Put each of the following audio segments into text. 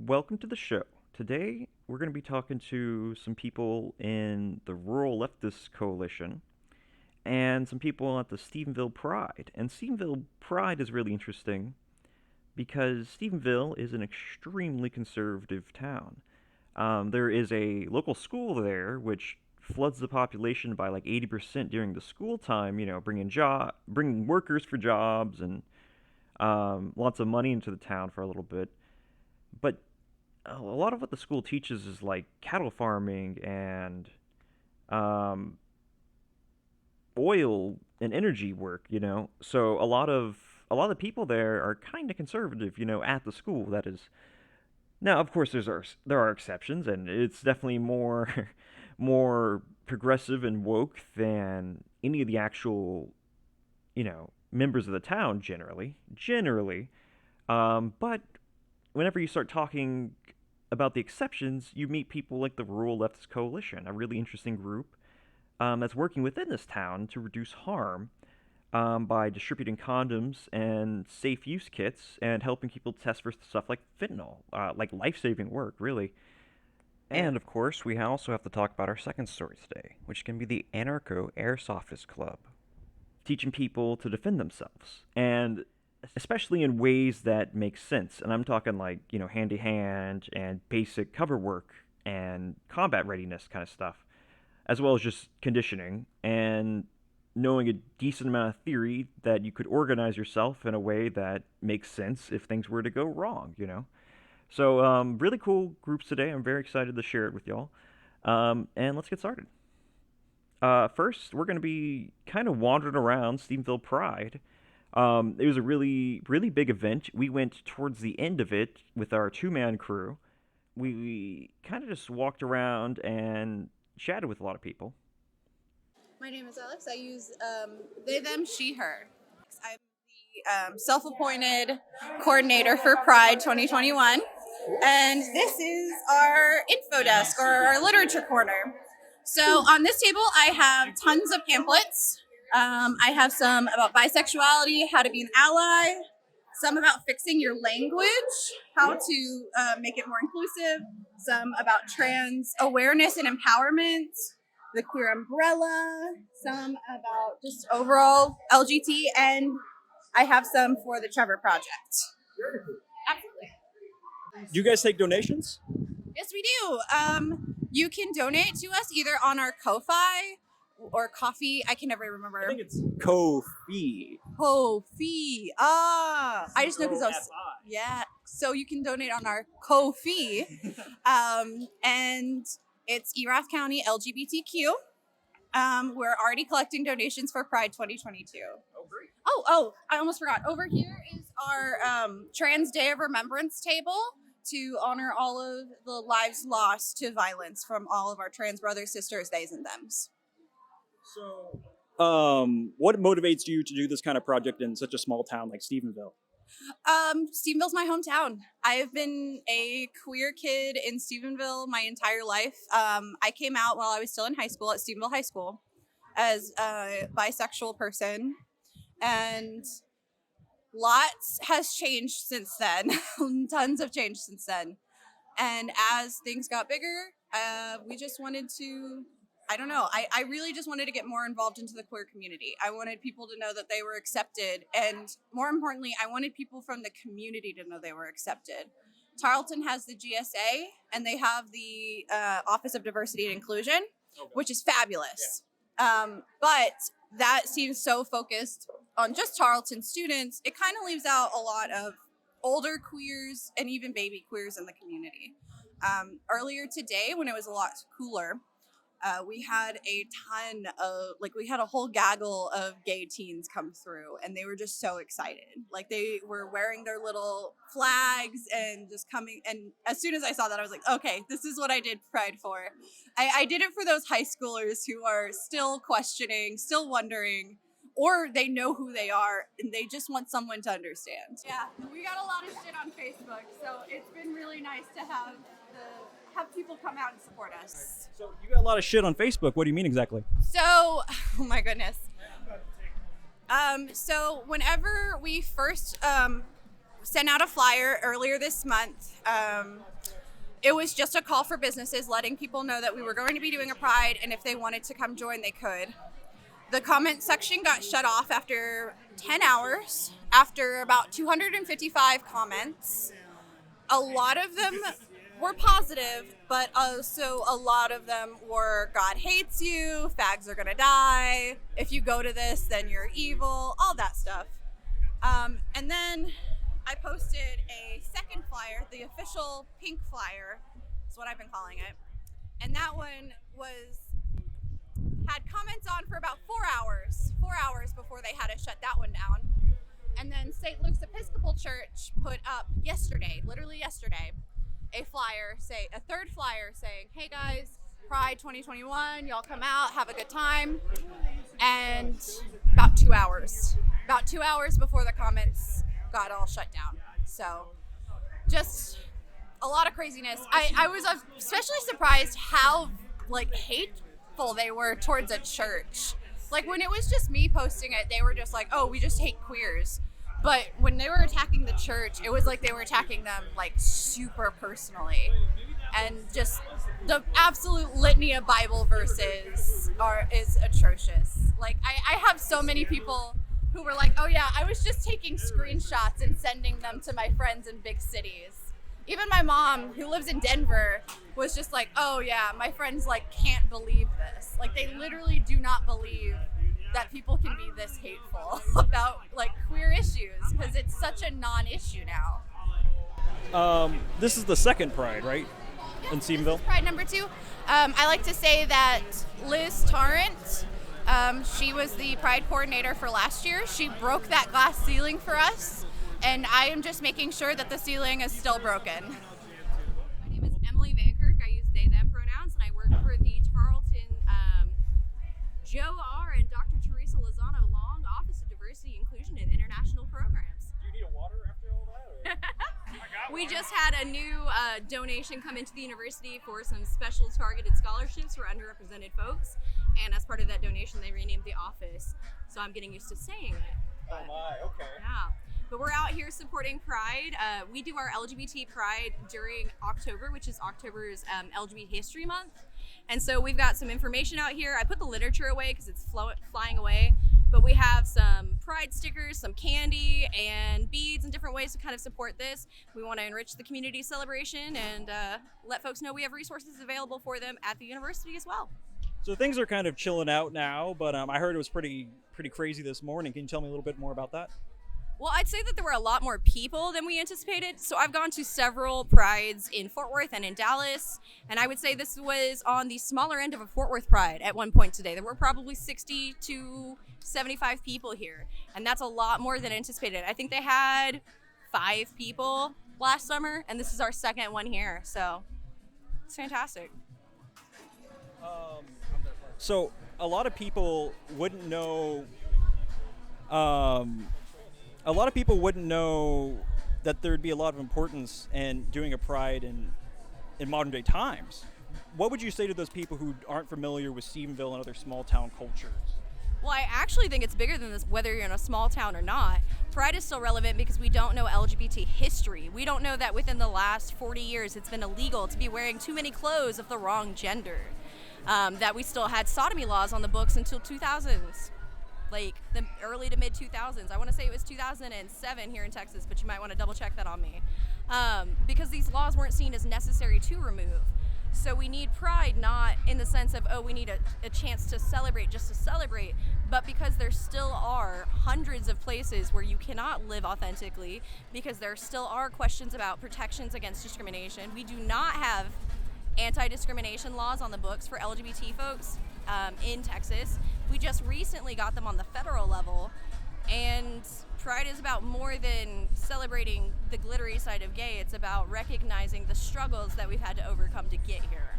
welcome to the show. Today, we're going to be talking to some people in the Rural Leftist Coalition and some people at the Stephenville Pride. And Stephenville Pride is really interesting because Stephenville is an extremely conservative town. There is a local school there which floods the population by like 80% during the school time, bringing workers for jobs and lots of money into the town for a little bit. But a lot of what the school teaches is like cattle farming and oil and energy work, So a lot of the people there are kind of conservative, at the school. That is. Now, of course, there are exceptions, and it's definitely more more progressive and woke than any of the actual, members of the town generally. But whenever you start talking about the exceptions, you meet people like the Rural Leftist Coalition, a really interesting group that's working within this town to reduce harm by distributing condoms and safe use kits and helping people test for stuff like fentanyl, like life-saving work, really. And, of course, we also have to talk about our second story today, which can be the Anarcho Airsoftist Club, teaching people to defend themselves, and especially in ways that make sense. And I'm talking like, hand-to-hand and basic cover work and combat readiness kind of stuff, as well as just conditioning and knowing a decent amount of theory that you could organize yourself in a way that makes sense if things were to go wrong, So, really cool groups today. I'm very excited to share it with y'all. And let's get started. First, we're going to be kind of wandering around Stephenville Pride. It was a really, really big event. We went towards the end of it with our two-man crew. We kind of just walked around and chatted with a lot of people. My name is Alex. I use they, them, she, her. I'm the self-appointed coordinator for Pride 2021. And this is our info desk, or our literature corner. So on this table, I have tons of pamphlets. I have some about bisexuality, how to be an ally, some about fixing your language, how to make it more inclusive, some about trans awareness and empowerment, the queer umbrella, some about just overall LGBT, and I have some for the Trevor Project. Absolutely. Do you guys take donations? Yes, we do. You can donate to us either on our Ko-Fi or Coffee. I can never remember. I think it's Ko-Fi. Ko-Fi. I just know because I was. Yeah. So you can donate on our Ko-Fi. And it's Erath County LGBTQ. We're already collecting donations for Pride 2022. Oh, great. Oh, I almost forgot. Over here is our Trans Day of Remembrance table to honor all of the lives lost to violence from all of our trans brothers, sisters, theys, and thems. So, what motivates you to do this kind of project in such a small town like Stephenville? Stephenville's my hometown. I've been a queer kid in Stephenville my entire life. I came out while I was still in high school at Stephenville High School as a bisexual person, and lots has changed since then. Tons have changed since then. And as things got bigger, we just wanted to, I really just wanted to get more involved into the queer community. I wanted people to know that they were accepted. And more importantly, I wanted people from the community to know they were accepted. Tarleton has the GSA, and they have the Office of Diversity and Inclusion, which is fabulous. Yeah. But that seems so focused on just Tarleton students. It kind of leaves out a lot of older queers and even baby queers in the community. Earlier today, when it was a lot cooler, we had we had a whole gaggle of gay teens come through, and they were just so excited. Like, they were wearing their little flags and just coming. And as soon as I saw that, I was like, okay, this is what I did Pride for. I did it for those high schoolers who are still questioning, still wondering, or they know who they are and they just want someone to understand. Yeah, we got a lot of shit on Facebook, so it's been really nice to have people come out and support us. So you got a lot of shit on Facebook. What do you mean exactly? So, oh my goodness. So whenever we first sent out a flyer earlier this month. It was just a call for businesses, letting people know that we were going to be doing a Pride, and if they wanted to come join, they could. The comment section got shut off after 10 hours, after about 255 comments. A lot of them were positive, but also a lot of them were God hates you, fags are gonna die, if you go to this, then you're evil, all that stuff. And then I posted a second flyer, the official pink flyer, is what I've been calling it. And that one had comments on for about 4 hours before they had to shut that one down. And then St. Luke's Episcopal Church put up yesterday, literally yesterday, a third flyer saying, hey guys, Pride 2021, y'all come out, have a good time. And about 2 hours before the comments got all shut down. So just a lot of craziness. I was especially surprised how hateful they were towards a church. Like when it was just me posting it, they were just like, oh, we just hate queers. But when they were attacking the church, it was like they were attacking them super personally. And just the absolute litany of Bible verses is atrocious. I have so many people who were like, oh yeah, I was just taking screenshots and sending them to my friends in big cities. Even my mom, who lives in Denver, was just like, oh yeah, my friends can't believe this. They literally do not believe that people can be this hateful about queer issues, because it's such a non-issue now. This is the second Pride, right? In Stephenville? Pride number 2. I like to say that Liz Tarrant, she was the Pride coordinator for last year. She broke that glass ceiling for us, and I am just making sure that the ceiling is still broken. My name is Emily Van Kirk. I use they, them pronouns, and I work for the Tarleton Joe R. and Dr. Teresa Lozano Long Office of Diversity, Inclusion, and International Programs. Do you need a water after all that? We just had a new donation come into the university for some special targeted scholarships for underrepresented folks, and as part of that donation, they renamed the office. So I'm getting used to saying it. Oh my, okay. Yeah. But we're out here supporting Pride. We do our LGBT Pride during October, which is October's LGBT History Month. And so we've got some information out here. I put the literature away because it's flying away. But we have some Pride stickers, some candy, and beads, and different ways to kind of support this. We want to enrich the community celebration and let folks know we have resources available for them at the university as well. So things are kind of chilling out now, but I heard it was pretty crazy this morning. Can you tell me a little bit more about that? Well, I'd say that there were a lot more people than we anticipated. So I've gone to several Prides in Fort Worth and in Dallas, and I would say this was on the smaller end of a Fort Worth Pride at one point today. There were probably 60 to 75 people here, and that's a lot more than anticipated. I think they had 5 people last summer, and this is our second one here, so it's fantastic. So a lot of people wouldn't know. A lot of people wouldn't know that there'd be a lot of importance in doing a Pride in modern day times. What would you say to those people who aren't familiar with Stephenville and other small town cultures? Well, I actually think it's bigger than this, whether you're in a small town or not. Pride is still relevant because we don't know LGBT history. We don't know that within the last 40 years it's been illegal to be wearing too many clothes of the wrong gender. That we still had sodomy laws on the books until 2000s. The early to mid 2000s. I want to say it was 2007 here in Texas, but you might want to double check that on me. Because these laws weren't seen as necessary to remove. So we need Pride not in the sense of, oh, we need a chance to celebrate just to celebrate, but because there still are hundreds of places where you cannot live authentically, because there still are questions about protections against discrimination. We do not have anti-discrimination laws on the books for LGBT folks in Texas. We just recently got them on the federal level, and Pride is about more than celebrating the glittery side of gay. It's about recognizing the struggles that we've had to overcome to get here.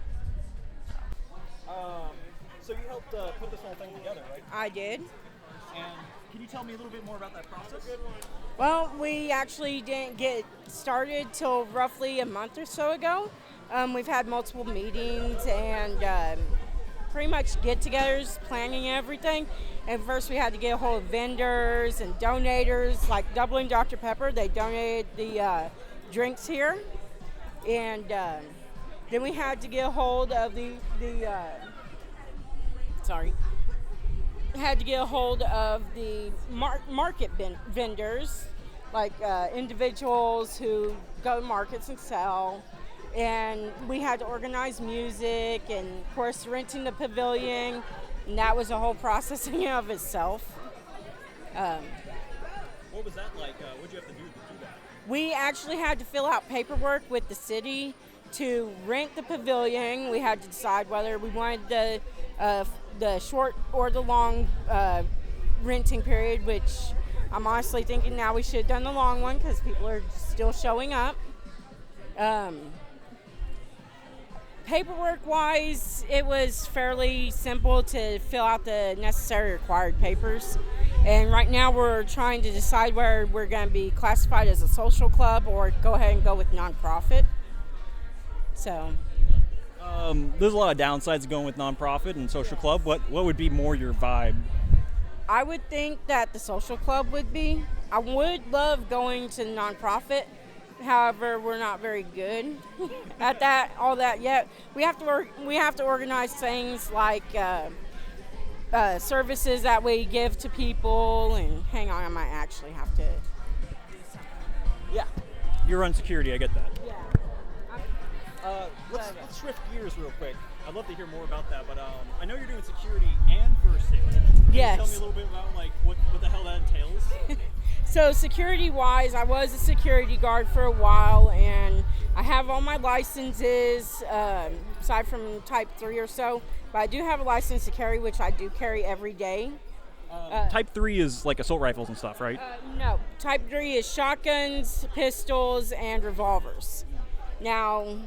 So you helped put this whole thing together, right? I did. And can you tell me a little bit more about that process? Well, we actually didn't get started till roughly a month or so ago. We've had multiple meetings and pretty much get-togethers, planning everything. And first we had to get a hold of vendors and donators, like Dublin Dr. Pepper. They donated the drinks here. And then we had to get a hold of had to get a hold of the market vendors, like individuals who go to markets and sell. And we had to organize music and, of course, renting the pavilion. And that was a whole process in and of itself. What was that like? What did you have to do that? We actually had to fill out paperwork with the city to rent the pavilion. We had to decide whether we wanted the short or the long renting period, which I'm honestly thinking now we should have done the long one because people are still showing up. Paperwork-wise, it was fairly simple to fill out the necessary required papers. And right now we're trying to decide whether we're going to be classified as a social club or go ahead and go with nonprofit. So, there's a lot of downsides to going with nonprofit and social club. What would be more your vibe? I would think that the social club would be. I would love going to nonprofit. However, we're not very good at all that yet. We have to organize things like services that we give to people. And hang on, I might actually have to. Yeah, you run security. I get that. Yeah. Let's shift gears real quick. I'd love to hear more about that, but I know you're doing security and first aid. Can you tell me a little bit about like what the hell that entails? So security-wise, I was a security guard for a while, and I have all my licenses, aside from Type 3 or so, but I do have a license to carry, which I do carry every day. Type 3 is like assault rifles and stuff, right? No, Type 3 is shotguns, pistols, and revolvers. Now,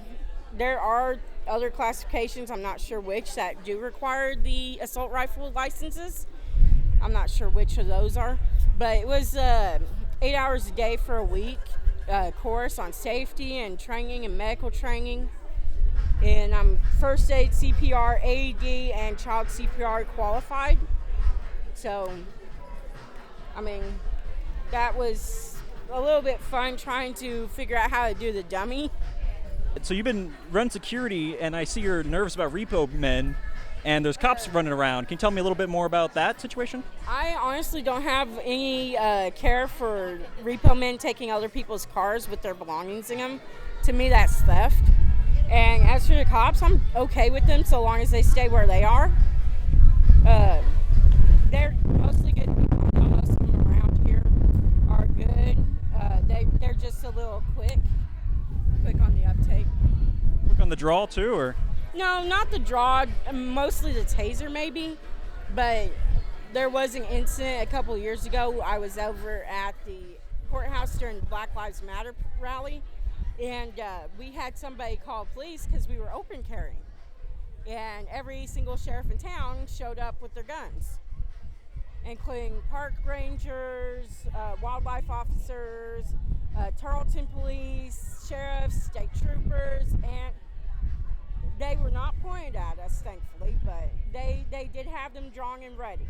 there are other classifications, I'm not sure which, that do require the assault rifle licenses. I'm not sure which of those are. But it was 8 hours a day for a week, course on safety and training and medical training. And I'm first aid, CPR, AED, and child CPR qualified. So, I mean, that was a little bit fun trying to figure out how to do the dummy. So you've been running security, and I see you're nervous about repo men, and there's cops running around. Can you tell me a little bit more about that situation? I honestly don't have any care for repo men taking other people's cars with their belongings in them. To me, that's theft. And as for the cops, I'm okay with them so long as they stay where they are. They're mostly good people. Most of them around here are good. They're just a little quick on the uptake. Quick on the draw too, or? No, not the draw, mostly the taser maybe, but there was an incident a couple of years ago. I was over at the courthouse during the Black Lives Matter rally, and we had somebody call police because we were open carrying, and every single sheriff in town showed up with their guns, including park rangers, wildlife officers, Tarleton police, sheriffs, state troopers, and they were not pointed at us, thankfully, but they did have them drawn and ready.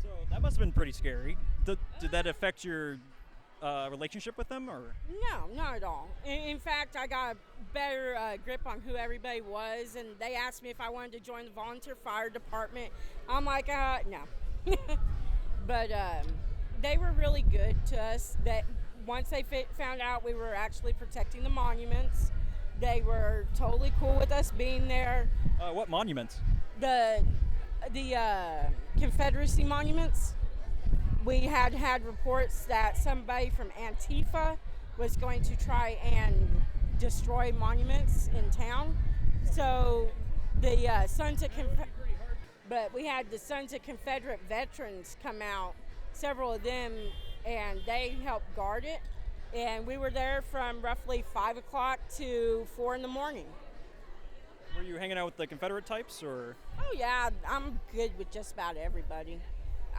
So that must have been pretty scary. Did that affect your relationship with them, or? No, not at all. In fact, I got a better grip on who everybody was, and they asked me if I wanted to join the volunteer fire department. I'm like, no. But they were really good to us. That once they found out we were actually protecting the monuments, they were totally cool with us being there. What monuments? The Confederacy monuments. We had reports that somebody from Antifa was going to try and destroy monuments in town. So the but we had the Sons of Confederate Veterans come out, several of them, and they helped guard it. And we were there from roughly 5 o'clock to 4 in the morning. Were you hanging out with the Confederate types, or? Oh yeah, I'm good with just about everybody.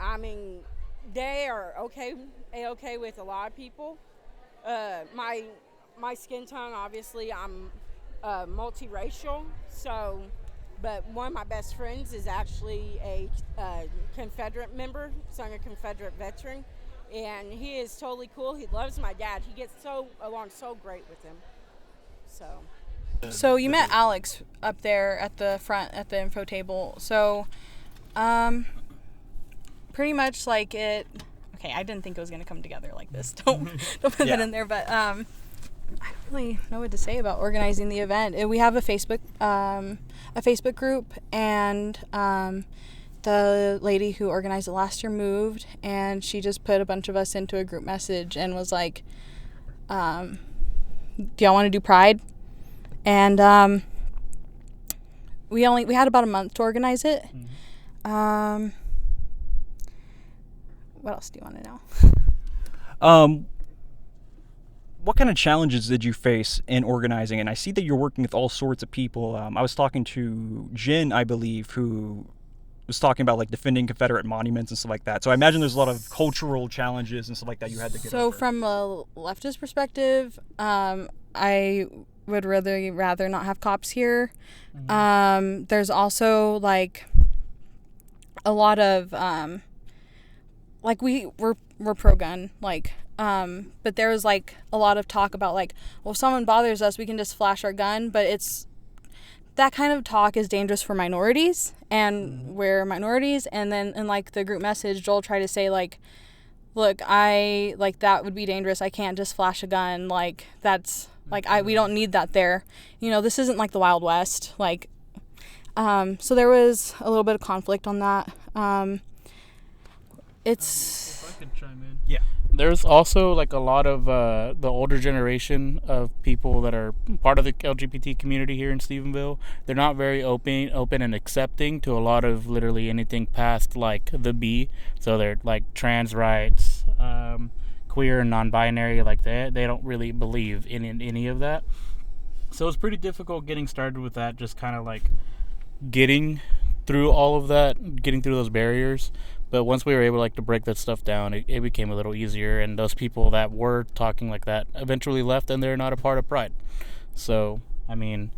I mean, they are okay with a lot of people. My skin tone, obviously, I'm multiracial, so But one of my best friends is actually a Confederate member, so I'm a Confederate veteran, and he is totally cool. He loves my dad. He gets along so great with him. So you met Alex up there at the front at the info table. So, pretty much like it. Okay, I didn't think it was gonna come together like this. Don't put that in there. But I don't really know what to say about organizing the event. We have a Facebook group, and the lady who organized it last year moved, and she just put a bunch of us into a group message and was like, "Do y'all want to do Pride?" And we had about a month to organize it. What else do you want to know? What kind of challenges did you face in organizing? And I see that you're working with all sorts of people. I was talking to Jen, I believe, who was talking about like defending Confederate monuments and stuff like that. So I imagine there's a lot of cultural challenges and stuff like that you had to get over. From a leftist perspective, I would rather not have cops here. There's also like a lot of like we're pro-gun, like but there was like a lot of talk about like, well, if someone bothers us, we can just flash our gun. But that kind of talk is dangerous for minorities, and we're minorities. And then in like the group message, Joel tried to say like, look, that would be dangerous. I can't just flash a gun. Like that's like we don't need that there. This isn't like the Wild West. Like so there was a little bit of conflict on that. If I could chime in. Yeah. There's also like a lot of the older generation of people that are part of the LGBT community here in Stephenville. They're not very open and accepting to a lot of literally anything past like the B. So they're like trans rights, queer and non-binary, like that. They don't really believe in any of that. So it's pretty difficult getting started with that, just kind of like getting through all of that, getting through those barriers. But once we were able to break that stuff down, it became a little easier. And those people that were talking like that eventually left, and they're not a part of Pride. So, I mean,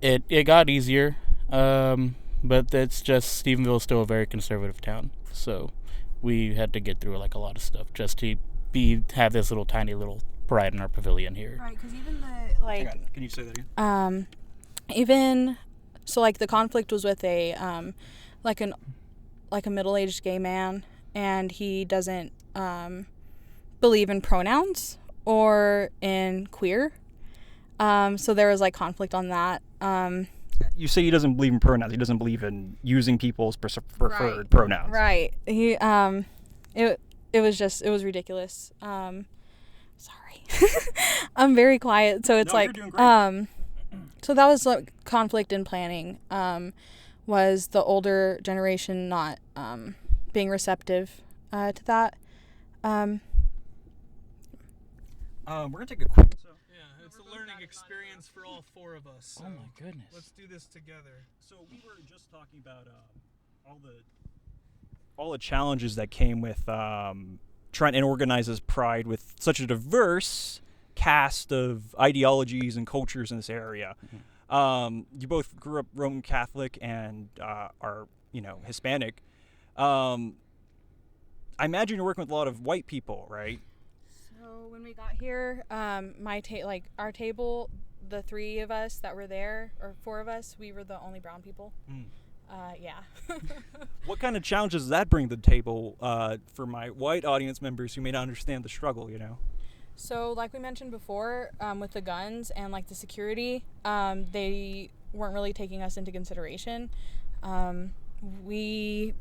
it got easier. But it's just Stephenville is still a very conservative town. So we had to get through like a lot of stuff just to have this tiny little Pride in our pavilion here. Right, because even the like. Can you say that again? Even so, like the conflict was with a like a middle-aged gay man, and he doesn't believe in pronouns or in queer. So there was like conflict on that. You say he doesn't believe in pronouns. He doesn't believe in using people's preferred pronouns. Right. He it was ridiculous. Sorry. I'm very quiet, so it's No, like you're doing great. So that was like conflict in planning. Was the older generation not being receptive to that. We're gonna take a quick. Yeah, it's a learning experience for all four of us. So Oh my goodness. let's do this together. So we were just talking about all the challenges that came with trying to organize this Pride with such a diverse cast of ideologies and cultures in this area. You both grew up Roman Catholic and are Hispanic. I imagine you're working with a lot of white people, right? So when we got here, our table, the three of us that were there, or four of us, we were the only brown people. Yeah. What kind of challenges does that bring to the table for my white audience members who may not understand the struggle, So like we mentioned before, with the guns and like the security, they weren't really taking us into consideration. We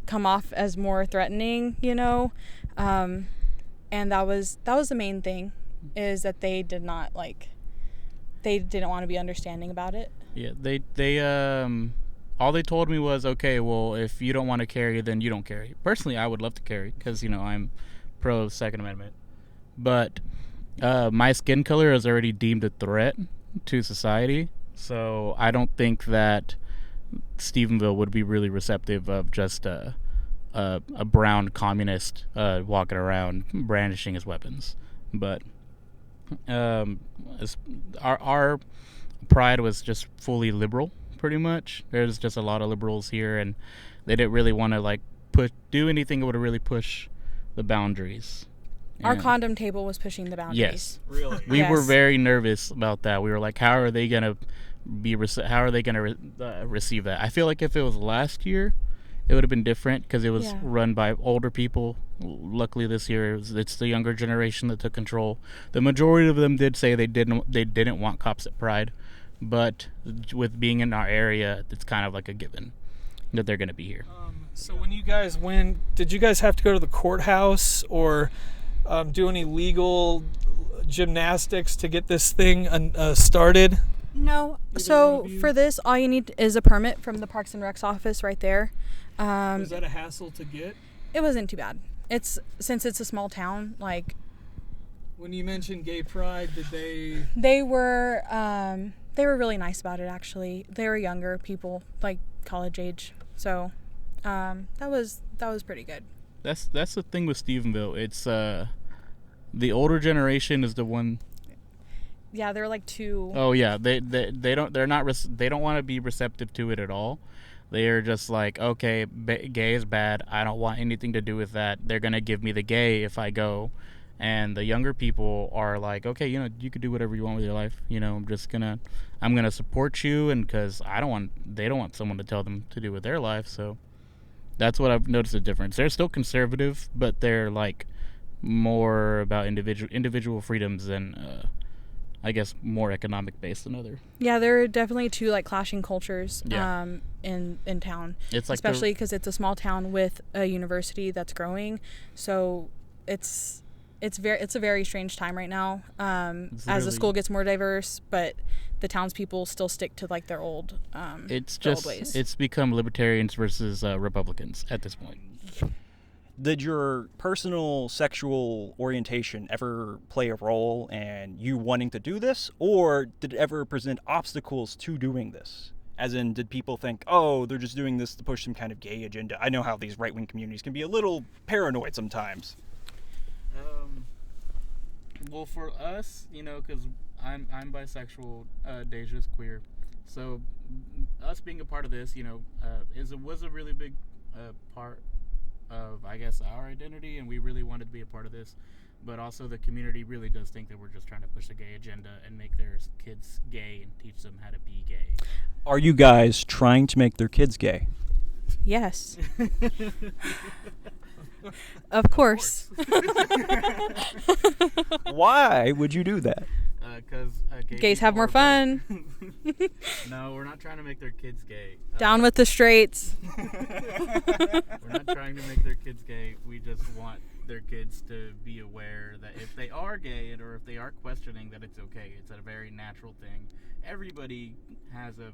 come off as more threatening, and that was the main thing, is that they didn't want to be understanding about it. Yeah, they all they told me was, okay, well, if you don't want to carry, then you don't carry. Personally, I would love to carry because I'm pro Second Amendment. But my skin color is already deemed a threat to society, so I don't think that Stephenville would be really receptive of just a brown communist walking around brandishing his weapons. But our Pride was just fully liberal pretty much. There's just a lot of liberals here, and they didn't really want to like do anything that would really push the boundaries. Our And condom table was pushing the boundaries. yes, Really? we were Yes. very nervous about that. We were like, how are they gonna receive that? I feel like if it was last year, it would have been different because it was Yeah. run by older people. Luckily, this year it's the younger generation that took control. The majority of them did say they didn't want cops at Pride, but with being in our area, it's kind of like a given that they're going to be here. So when you guys went, did you guys have to go to the courthouse or do any legal gymnastics to get this thing started? No. So for this, all you need is a permit from the Parks and Recs office right there. Was that a hassle to get? It wasn't too bad. Since it's a small town, like When you mentioned gay pride, did they? they were really nice about it. Actually, they were younger people, like college age. So that was pretty good. That's the thing with Stephenville. It's the older generation is the one. Yeah, they're like two. Oh yeah, they don't want to be receptive to it at all. They are just like, okay, gay is bad. I don't want anything to do with that. They're gonna give me the gay if I go, and the younger people are like, okay, you could do whatever you want with your life. I'm gonna support you, and because they don't want someone to tell them to do with their life. So that's what I've noticed the difference. They're still conservative, but they're like more about individual freedoms than I guess more economic based than other. Yeah, there are definitely two like clashing cultures Yeah. in town. It's like especially because it's a small town with a university that's growing. So it's a very strange time right now. As the school gets more diverse, but the townspeople still stick to like their old ways. It's become libertarians versus Republicans at this point. Did your personal sexual orientation ever play a role in you wanting to do this, or did it ever present obstacles to doing this? As in, did people think, oh, they're just doing this to push some kind of gay agenda? I know how these right-wing communities can be a little paranoid sometimes. Well, for us, because I'm bisexual, Deja's queer, so us being a part of this, was a really big part of, I guess, our identity, and we really wanted to be a part of this. But also the community really does think that we're just trying to push a gay agenda and make their kids gay and teach them how to be gay. Are you guys trying to make their kids gay? Yes. Of course. Why would you do that? Because Gays have more fun. No, we're not trying to make their kids gay. Down with the straights. We're not trying to make their kids gay. We just want their kids to be aware that if they are gay or if they are questioning, that it's okay. It's a very natural thing. Everybody has a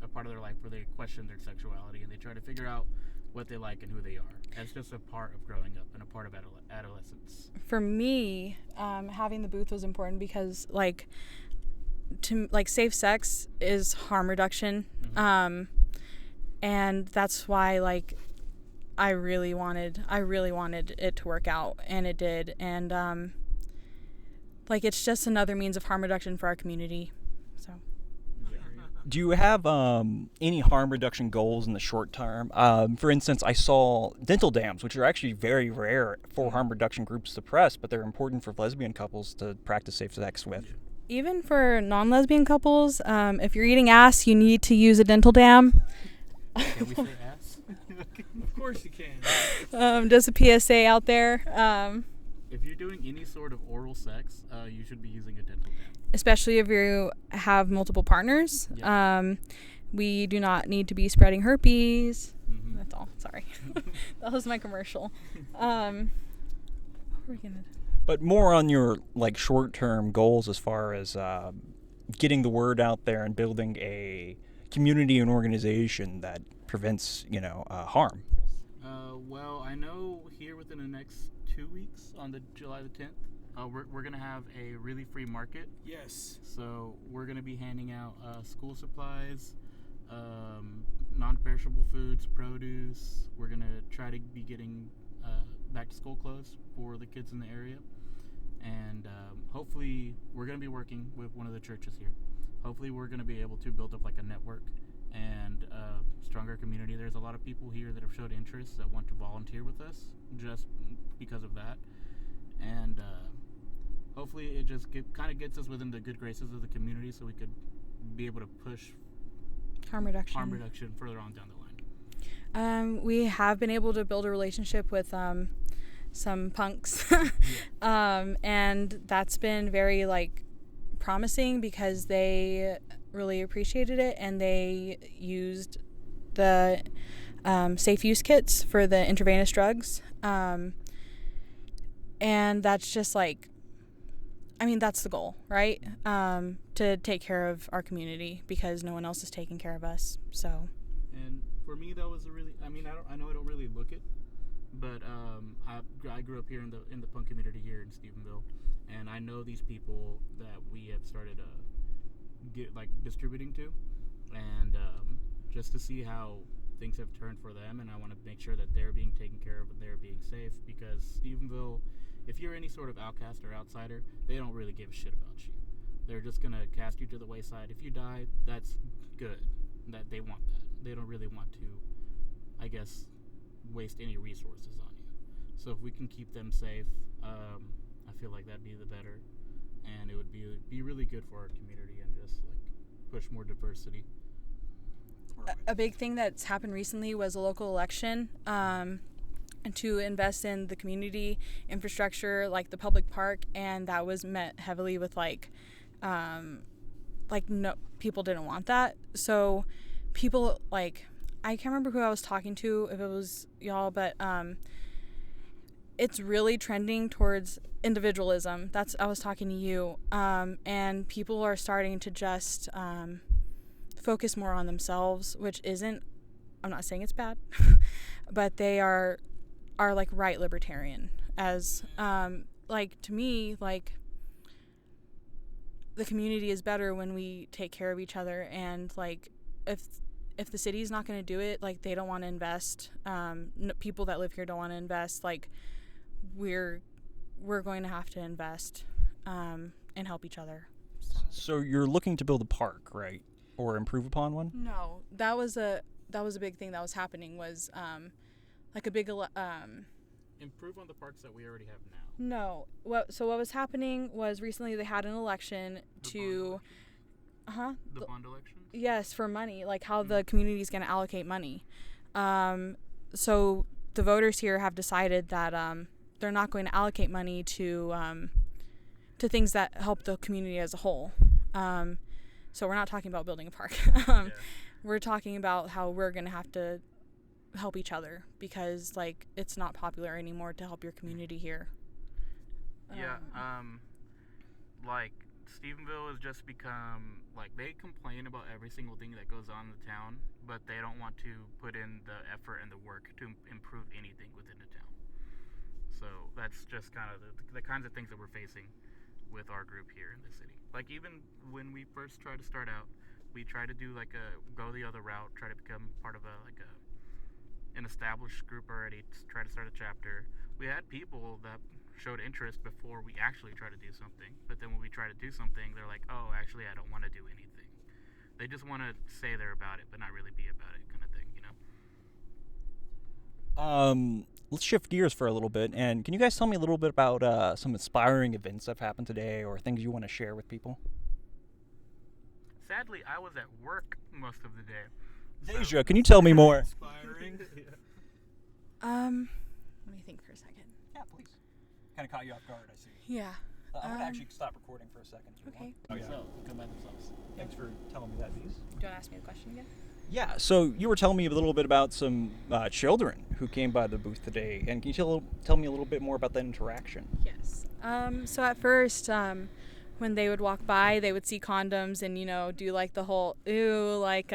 part of their life where they question their sexuality and they try to figure out what they like and who they are. That's just a part of growing up and a part of adolescence. For me, having the booth was important because safe sex is harm reduction. Mm-hmm. And that's why I really wanted it to work out, and it did. And it's just another means of harm reduction for our community. So Do you have any harm reduction goals in the short term? For instance, I saw dental dams, which are actually very rare for harm reduction groups to press, but they're important for lesbian couples to practice safe sex with. even for non-lesbian couples, if you're eating ass, you need to use a dental dam. Can we say ass? Of course you can. Just a PSA out there. If you're doing any sort of oral sex, you should be using a dental dam. Especially if you have multiple partners. Yeah. We do not need to be spreading herpes. Mm-hmm. That's all. Sorry. That was my commercial. What were we gonna do? But more on your short-term goals as far as getting the word out there and building a community and organization that prevents, harm. Well, I know here within the next 2 weeks, on the July the 10th, we're gonna have a really free market. Yes. So we're gonna be handing out school supplies, non-perishable foods, produce. We're gonna try to be getting back to school clothes for the kids in the area, and hopefully we're gonna be working with one of the churches here. Hopefully we're gonna be able to build up a network and a stronger community. There's a lot of people here that have showed interest that want to volunteer with us just because of that. And hopefully it just kind of gets us within the good graces of the community so we could be able to push Harm reduction further on down the line. We have been able to build a relationship with some punks, and that's been very like promising because they really appreciated it, and they used the safe use kits for the intravenous drugs, and that's just like, I mean, that's the goal, right? To take care of our community because no one else is taking care of us. So. And for me, that was a really, I mean, I know I don't really look it, but I grew up here in the punk community here in Stephenville, and I know these people that we have started distributing to, and just to see how things have turned for them, and I want to make sure that they're being taken care of and they're being safe, because Stephenville, if you're any sort of outcast or outsider, they don't really give a shit about you. They're just gonna cast you to the wayside. If you die, that's good. That they want that. They don't really want to, I guess, waste any resources on you. So if we can keep them safe, I feel like that'd be the better, and it would be really good for our community and just like push more diversity. A big thing that's happened recently was a local election to invest in the community infrastructure, like the public park, and that was met heavily with no, people didn't want that. So people, like, I can't remember who I was talking to, if it was y'all, but it's really trending towards individualism. I was talking to you, and people are starting to just focus more on themselves, which isn't, I'm not saying it's bad, but they are like right libertarian, as like to me, like the community is better when we take care of each other, and like if the city's not going to do it, like they don't want to invest, people that live here don't want to invest, like we're going to have to invest and help each other. So you're looking to build a park, right? Or improve upon one? No, that was a big thing that was happening, was like a big Improve on the parks that we already have now. No. What was happening was recently they had an election The bond election? Yes, for money, like how the community is going to allocate money. So the voters here have decided that they're not going to allocate money to things that help the community as a whole. So we're not talking about building a park. We're talking about how we're going to have to help each other, because like it's not popular anymore to help your community here. Like Stephenville has just become, like, they complain about every single thing that goes on in the town, but they don't want to put in the effort and the work to improve anything within the town. So that's just kind of the kinds of things that we're facing with our group here in the city. Like, even when we first tried to start out, we tried to do go the other route, try to become part of an established group already, try to start a chapter. We had people that showed interest before we actually tried to do something, but then when we try to do something, they're like, oh, actually I don't want to do anything. They just want to say they're about it but not really be about it, kind of thing, you know. Let's shift gears for a little bit, and can you guys tell me a little bit about some inspiring events that have happened today, or things you want to share with people? Sadly, I was at work most of the day. Deja, can you tell me more? Inspiring. Let me think for a second. Yeah, please. Kind of caught you off guard, I see. Yeah. I'm going to actually stop recording for a second. If you Okay. want. Oh, yeah. So, come by themselves. Thanks for telling me that, Bees. Do you want to ask me a question again? Yeah, so you were telling me a little bit about some children who came by the booth today, and can you tell me a little bit more about that interaction? Yes. So at first, when they would walk by, they would see condoms and, do like the whole, ew, like,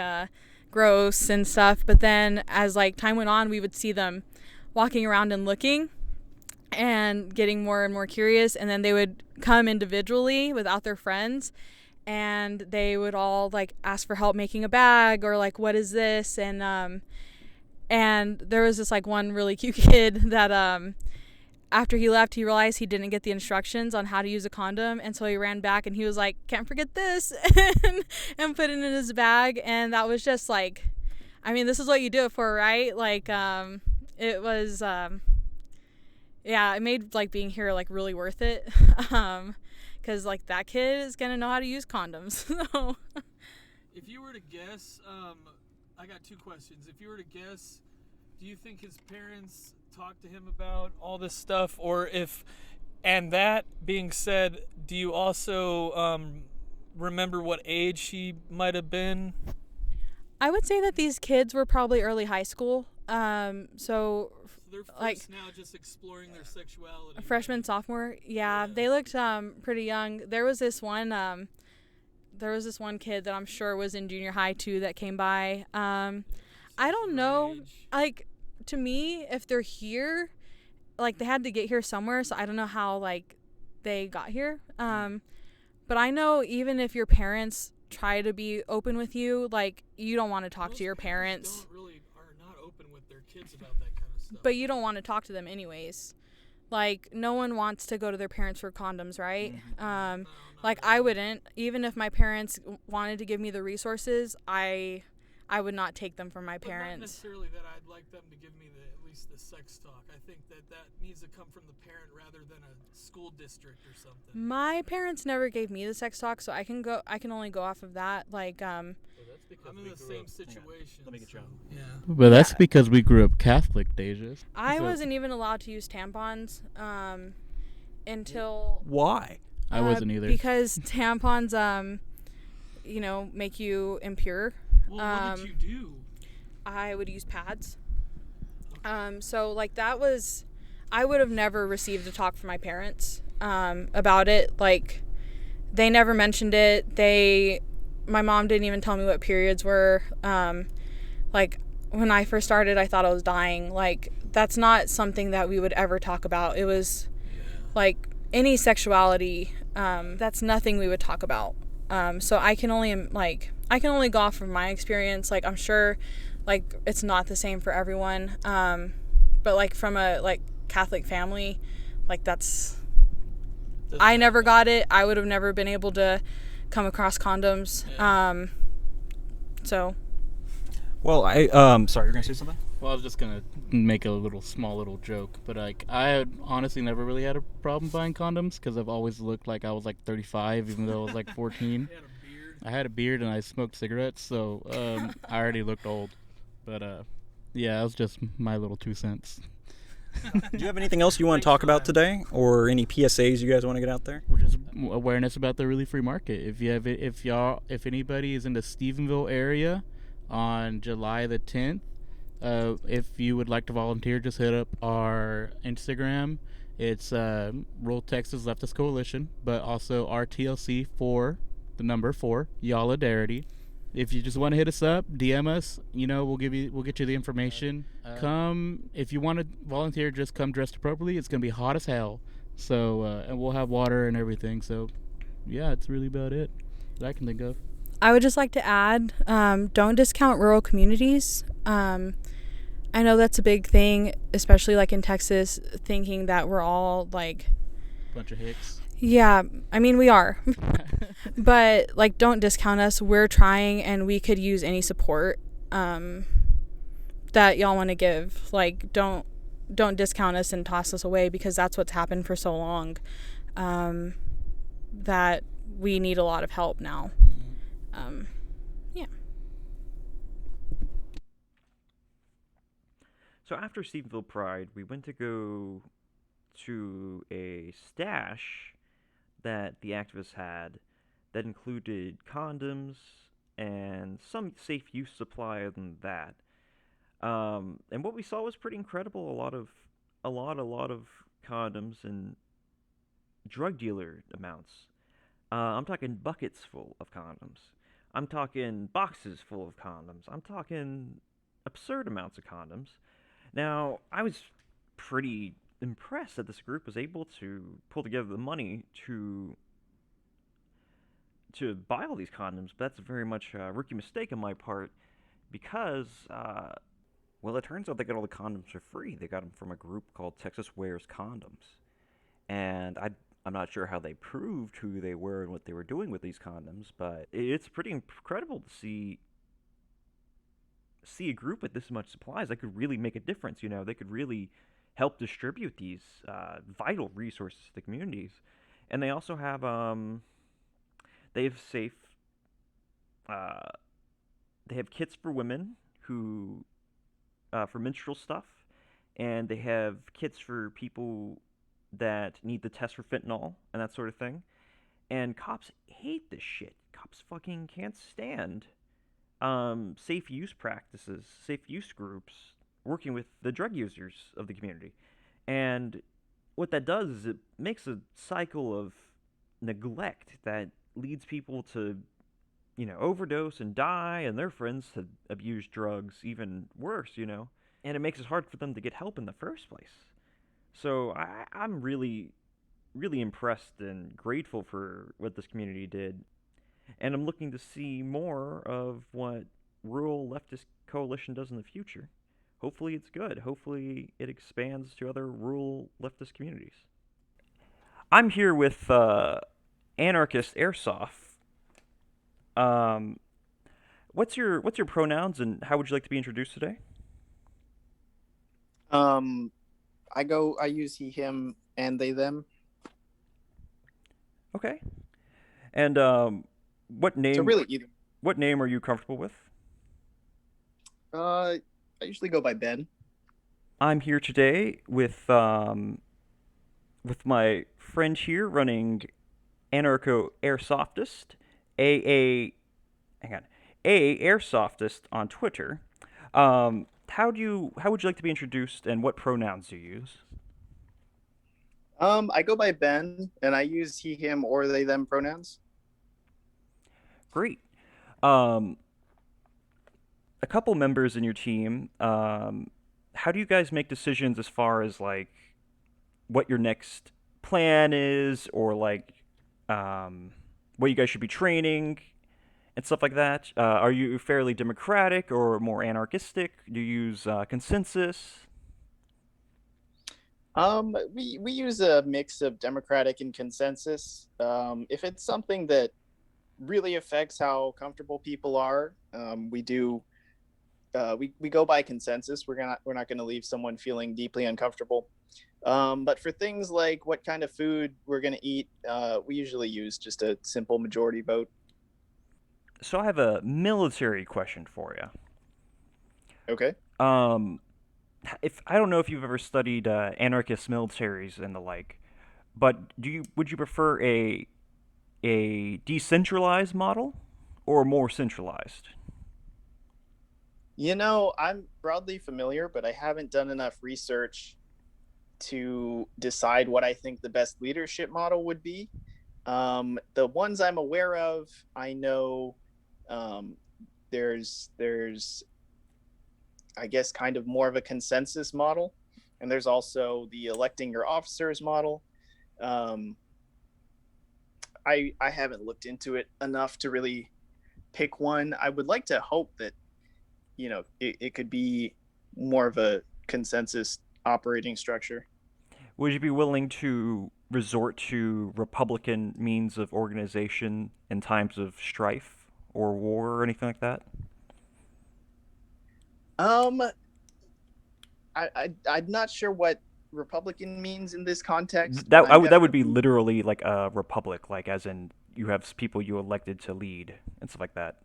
gross and stuff. But then as like time went on, we would see them walking around and looking and getting more and more curious. And then they would come individually without their friends, and they would all like ask for help making a bag, or like, what is this? And there was this like one really cute kid that after he left, he realized he didn't get the instructions on how to use a condom, and so he ran back and he was like, can't forget this, and put it in his bag. And that was just like, I mean, this is what you do it for, right? Like, it was, yeah, it made like being here like really worth it, because like that kid is gonna know how to use condoms. So. If you were to guess, I got two questions. If you were to guess, do you think his parents talked to him about all this stuff, or if, and that being said, do you also remember what age he might have been? I would say that these kids were probably early high school. So They're first like now just exploring their sexuality. freshman, sophomore. Yeah, they looked pretty young. There was this one kid that I'm sure was in junior high too that came by. I don't know. Like, to me, if they're here, like they had to get here somewhere, so I don't know how like they got here. But I know even if your parents try to be open with you, like you don't want to talk to your parents. Are not open with their kids about that kind of stuff. But you don't want to talk to them anyways. Like, no one wants to go to their parents for condoms, right? Like, I wouldn't. Even if my parents wanted to give me the resources, I would not take them from my parents. Not necessarily that I'd like them to give me at least the sex talk. I think that needs to come from the parent rather than a school district or something. My parents never gave me the sex talk, so I can only go off of that. Like, I'm in the same situation. Let me get you on. Yeah. But that's because we grew up Catholic, Deja. I wasn't even allowed to use tampons until. Why? I wasn't either. Because tampons, make you impure. Well, what did you do? I would use pads. So like that was, I would have never received a talk from my parents about it. Like, they never mentioned it. My mom didn't even tell me what periods were. Like, when I first started, I thought I was dying. Like, that's not something that we would ever talk about. It was like any sexuality. That's nothing we would talk about. So I can only go off from my experience. Like, I'm sure, like, it's not the same for everyone. But like from a Catholic family, like I never got it. I would have never been able to come across condoms. Yeah. So. Well, sorry, you're gonna say something? Well, I was just gonna make a small little joke, but like I had honestly never really had a problem buying condoms because I've always looked like I was like 35, even though I was like 14. I had a beard and I smoked cigarettes, so I already looked old. But yeah, that was just my little 2 cents. Do you have anything else you want to talk about today, or any PSAs you guys want to get out there? We're just awareness about the really free market. If anybody is in the Stephenville area on July the 10th, if you would like to volunteer, just hit up our Instagram. It's Rural Texas Leftist Coalition, but also RTLC 4, the number 4, Yolidarity. If you just want to hit us up, DM us. We'll get you the information. Come if you want to volunteer. Just come dressed appropriately. It's gonna be hot as hell. So and we'll have water and everything. So yeah, it's really about it that I can think of. I would just like to add, don't discount rural communities. I know that's a big thing, especially like in Texas, thinking that we're all like bunch of hicks. Yeah, I mean, we are. But like, don't discount us. We're trying, and we could use any support that y'all want to give. Like, don't discount us and toss us away, because that's what's happened for so long, that we need a lot of help now. Yeah. So after Stephenville Pride, we went to go to a stash that the activists had that included condoms and some safe use supply other than that. And what we saw was pretty incredible. A lot of condoms and drug dealer amounts. I'm talking buckets full of condoms. I'm talking boxes full of condoms. I'm talking absurd amounts of condoms. Now, I was pretty impressed that this group was able to pull together the money to buy all these condoms, but that's very much a rookie mistake on my part, because Well, it turns out they got all the condoms for free. They got them from a group called Texas Wears Condoms. And I'm not sure how they proved who they were and what they were doing with these condoms, but it's pretty incredible to see a group with this much supplies that could really make a difference. They could really help distribute these vital resources to the communities. And they also have they have safe uh, they have kits for women who for menstrual stuff, and they have kits for people that need the test for fentanyl and that sort of thing. And cops hate this shit. Cops fucking can't stand safe use practices, safe use groups working with the drug users of the community. And what that does is it makes a cycle of neglect that leads people to, overdose and die, and their friends to abuse drugs even worse. And it makes it hard for them to get help in the first place. So I'm really, really impressed and grateful for what this community did. And I'm looking to see more of what Rural Leftist Coalition does in the future. Hopefully it's good. Hopefully it expands to other rural leftist communities. I'm here with Anarchist Airsoft. What's your pronouns and how would you like to be introduced today? I use he, him, and they, them. Okay. And what name? So really, either. What name are you comfortable with? I usually go by Ben. I'm here today with my friend here running Anarcho Airsoftist, hang on, Airsoftist on Twitter. How would you like to be introduced, and what pronouns do you use? I go by Ben, and I use he, him, or they, them pronouns. Great. A couple members in your team. How do you guys make decisions as far as like what your next plan is, or like what you guys should be training and stuff like that? Are you fairly democratic or more anarchistic? Do you use consensus? We use a mix of democratic and consensus. If it's something that really affects how comfortable people are, we do. We go by consensus. We're not gonna leave someone feeling deeply uncomfortable. But for things like what kind of food we're gonna eat, we usually use just a simple majority vote. So I have a military question for you. Okay. If I don't know if you've ever studied anarchist militaries and the like, but would you prefer a decentralized model or more centralized? I'm broadly familiar, but I haven't done enough research to decide what I think the best leadership model would be. The ones I'm aware of, I know there's I guess kind of more of a consensus model, and there's also the electing your officers model. I haven't looked into it enough to really pick one. I would like to hope that it could be more of a consensus operating structure. Would you be willing to resort to Republican means of organization in times of strife or war or anything like that? I'm not sure what Republican means in this context. That would be literally like a republic, like as in you have people you elected to lead and stuff like that.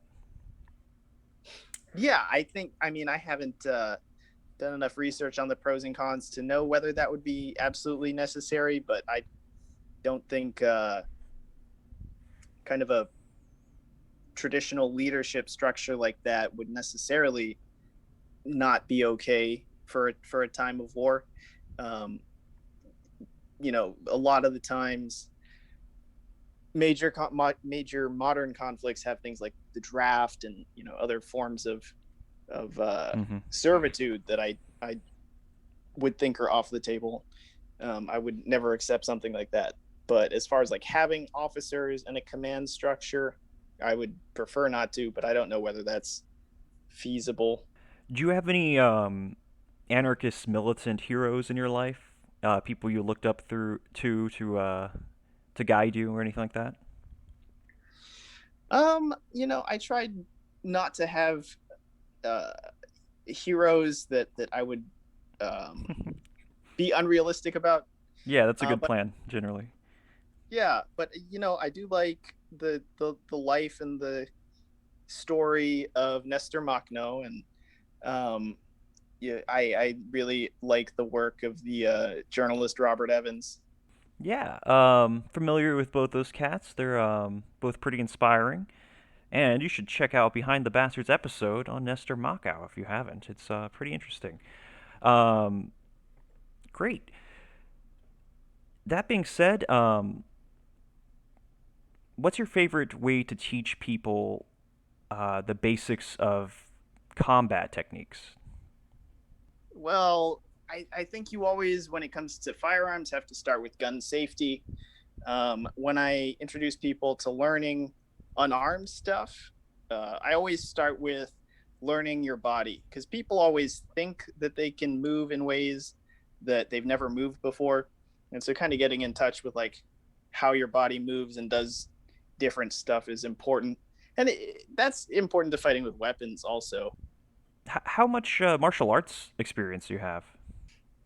Yeah, I haven't done enough research on the pros and cons to know whether that would be absolutely necessary, but I don't think kind of a traditional leadership structure like that would necessarily not be okay for a time of war. A lot of the times major modern conflicts have things like the draft and other forms of servitude that I would think are off the table. I would never accept something like that. But as far as like having officers and a command structure, I would prefer not to, but I don't know whether that's feasible. Do you have any anarchist militant heroes in your life? People you looked up through to guide you or anything like that? I tried not to have uh, heroes that I would um, be unrealistic about. Yeah, that's a good But plan generally. yeah, but I do like the life and the story of Nestor Makhno, and um, yeah, I really like the work of the journalist Robert Evans. Yeah, familiar with both those cats. They're both pretty inspiring. And you should check out Behind the Bastards episode on Nestor Machkow if you haven't. It's pretty interesting. Um, great. That being said, what's your favorite way to teach people the basics of combat techniques? Well, I think you always, when it comes to firearms, have to start with gun safety. When I introduce people to learning unarmed stuff, I always start with learning your body, because people always think that they can move in ways that they've never moved before. And so, kind of getting in touch with like how your body moves and does different stuff is important. And that's important to fighting with weapons also. How much martial arts experience do you have?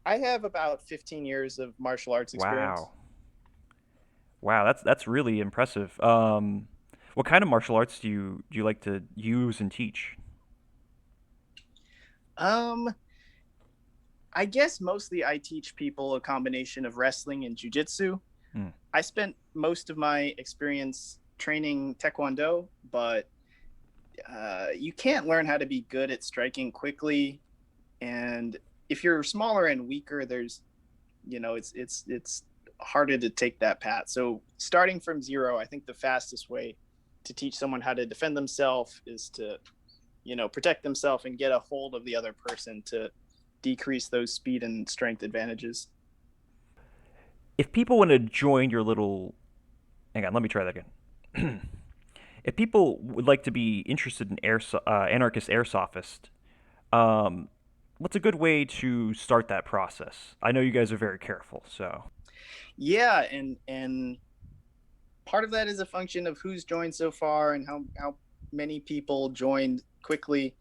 I have about 15 years of martial arts experience. Wow. Wow, that's really impressive. What kind of martial arts do you like to use and teach? Um, I guess mostly I teach people a combination of wrestling and jujitsu. Hmm. I spent most of my experience training taekwondo, but you can't learn how to be good at striking quickly. And if you're smaller and weaker, it's harder to take that path. So starting from zero, I think the fastest way to teach someone how to defend themselves is to protect themselves and get a hold of the other person to decrease those speed and strength advantages. If people want to join your little, hang on, let me try that again. If people would like to be interested in anarchist airsoftist, um, what's a good way to start that process? I know you guys are very careful, so. Yeah, and part of that is a function of who's joined so far and how many people joined quickly.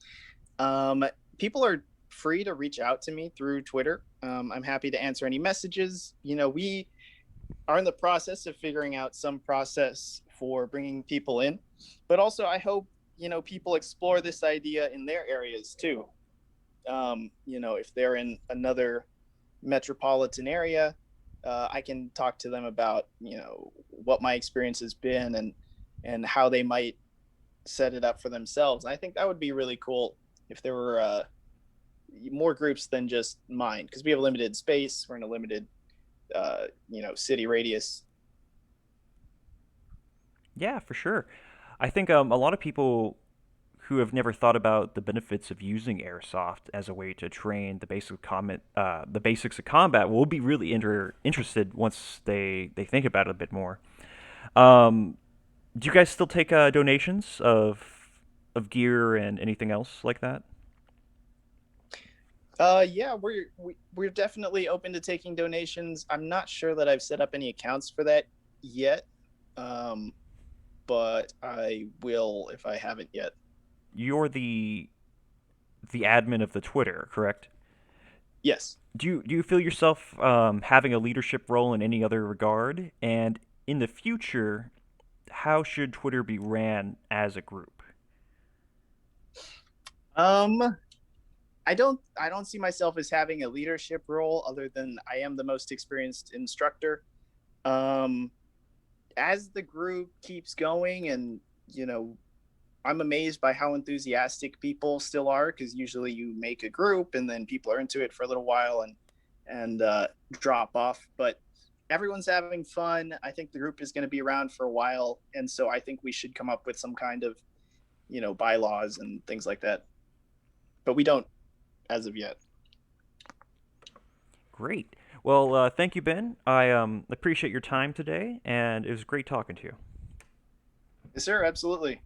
Um, People are free to reach out to me through Twitter. I'm happy to answer any messages. We are in the process of figuring out some process for bringing people in, but also I hope people explore this idea in their areas too. If they're in another metropolitan area, I can talk to them about what my experience has been and how they might set it up for themselves. I think that would be really cool if there were more groups than just mine, because we have limited space. We're in a limited city radius. Yeah, for sure. I think a lot of people who have never thought about the benefits of using airsoft as a way to train the basics of combat will be really interested once they think about it a bit more. Um, do you guys still take donations of gear and anything else like that? Yeah, we're definitely open to taking donations. I'm not sure that I've set up any accounts for that yet, but I will if I haven't yet. You're the admin of the Twitter, correct? Yes. Do you feel yourself having a leadership role in any other regard? And in the future, how should Twitter be ran as a group? Um, I don't see myself as having a leadership role other than I am the most experienced instructor. Um, as the group keeps going, and I'm amazed by how enthusiastic people still are, because usually you make a group and then people are into it for a little while and drop off. But everyone's having fun. I think the group is going to be around for a while, and so I think we should come up with some kind of bylaws and things like that. But we don't as of yet. Great. Well, thank you, Ben. I appreciate your time today, and it was great talking to you. Yes, sir. Absolutely.